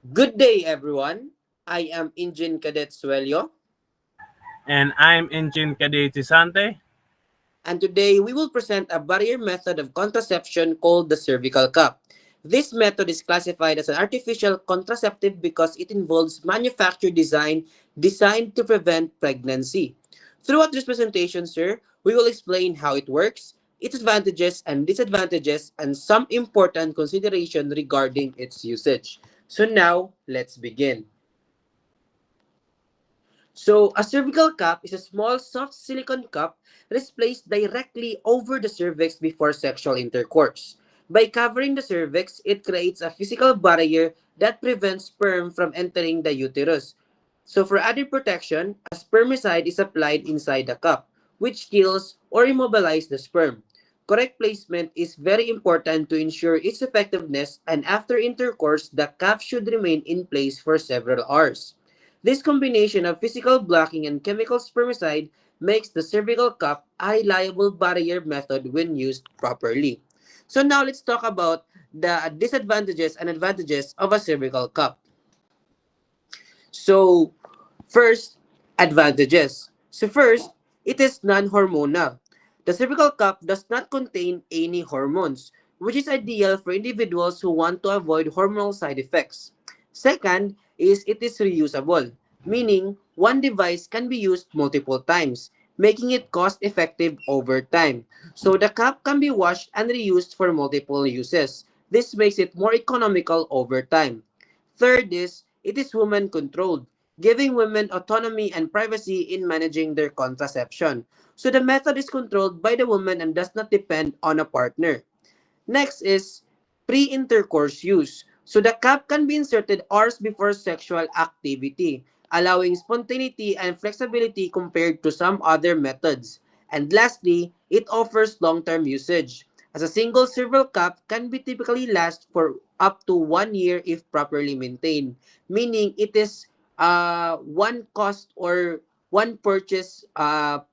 Good day, everyone. I am Engine Cadet Suelio, And I'm Engine Cadet Sante. and today we will present a barrier method of contraception called the cervical cup. This method is classified as an artificial contraceptive because it involves manufactured design designed to prevent pregnancy. Throughout this presentation, sir, we will explain how it works, its advantages and disadvantages, and some important consideration regarding its usage. So now, let's begin. So, a cervical cup is a small soft silicone cup that is placed directly over the cervix before sexual intercourse. By covering the cervix, it creates a physical barrier that prevents sperm from entering the uterus. So, for added protection, a spermicide is applied inside the cup, which kills or immobilizes the sperm. Correct placement is very important to ensure its effectiveness, and after intercourse, the cup should remain in place for several hours. This combination of physical blocking and chemical spermicide makes the cervical cup a reliable barrier method when used properly. So now let's talk about the disadvantages and advantages of a cervical cup. So first, advantages. So first, it is non-hormonal. The cervical cup does not contain any hormones, which is ideal for individuals who want to avoid hormonal side effects. Second is it is reusable, meaning one device can be used multiple times, making it cost-effective over time. So the cup can be washed and reused for multiple uses. This makes it more economical over time. Third is, it is woman controlled, giving women autonomy and privacy in managing their contraception. So the method is controlled by the woman and does not depend on a partner. Next is pre-intercourse use. So the cup can be inserted hours before sexual activity, allowing spontaneity and flexibility compared to some other methods. And lastly, it offers long-term usage, as a single cervical cup can be typically last for up to 1 year if properly maintained, meaning it is one cost or one purchase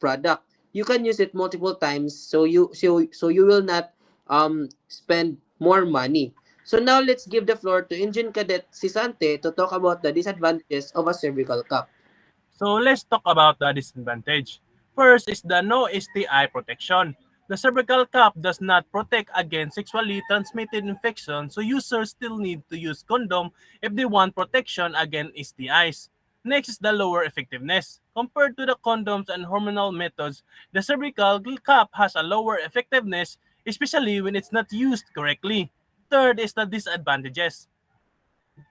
product. You can use it multiple times, so you will not spend more money. So now let's give the floor to Engine Cadet Sisante to talk about the disadvantages of a cervical cup. So let's talk about the disadvantage. First is the no STI protection. The cervical cup does not protect against sexually transmitted infection, so users still need to use condom if they want protection against STIs. Next is the lower effectiveness. Compared to the condoms and hormonal methods, the cervical cup has a lower effectiveness, especially when it's not used correctly. Third is the disadvantages.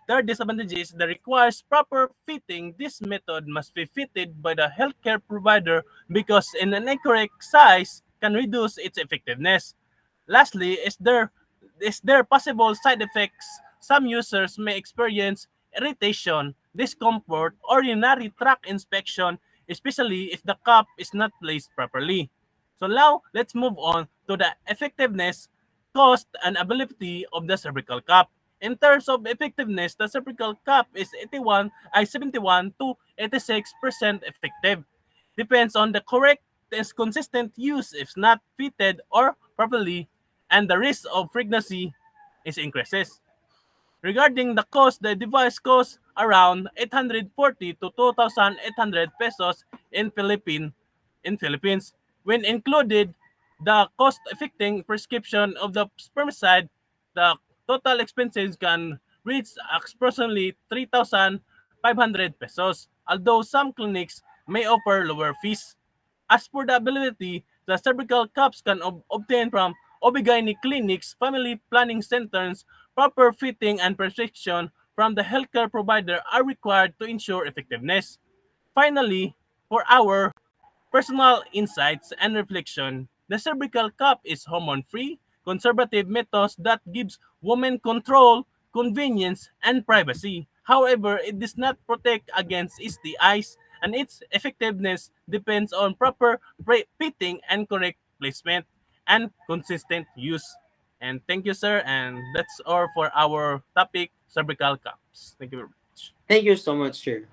Third disadvantage is that requires proper fitting. This method must be fitted by the healthcare provider because an incorrect size can reduce its effectiveness. Lastly, is there possible side effects? Some users may experience irritation, discomfort, or urinary tract infection, especially if the cup is not placed properly. So now, let's move on to the effectiveness, cost, and availability of the cervical cup. In terms of effectiveness, the cervical cup is 71 to 86% effective. Depends on the correct and consistent use if not fitted or properly, and the risk of pregnancy is increases. Regarding the cost, the device costs around 840 to 2,800 pesos in Philippines. When included the cost affecting prescription of the spermicide, the total expenses can reach approximately 3,500 pesos, although some clinics may offer lower fees. As for the availability, the cervical cups can obtain from OB/GYN clinics, family planning centers. Proper fitting and prescription from the healthcare provider are required to ensure effectiveness. Finally, for our personal insights and reflection, the cervical cup is hormone-free, conservative methods that gives women control, convenience, and privacy. However, it does not protect against STIs, and its effectiveness depends on proper fitting and correct placement and consistent use. And thank you, sir. And that's all for our topic, cervical cups. Thank you very much. Thank you so much, sir.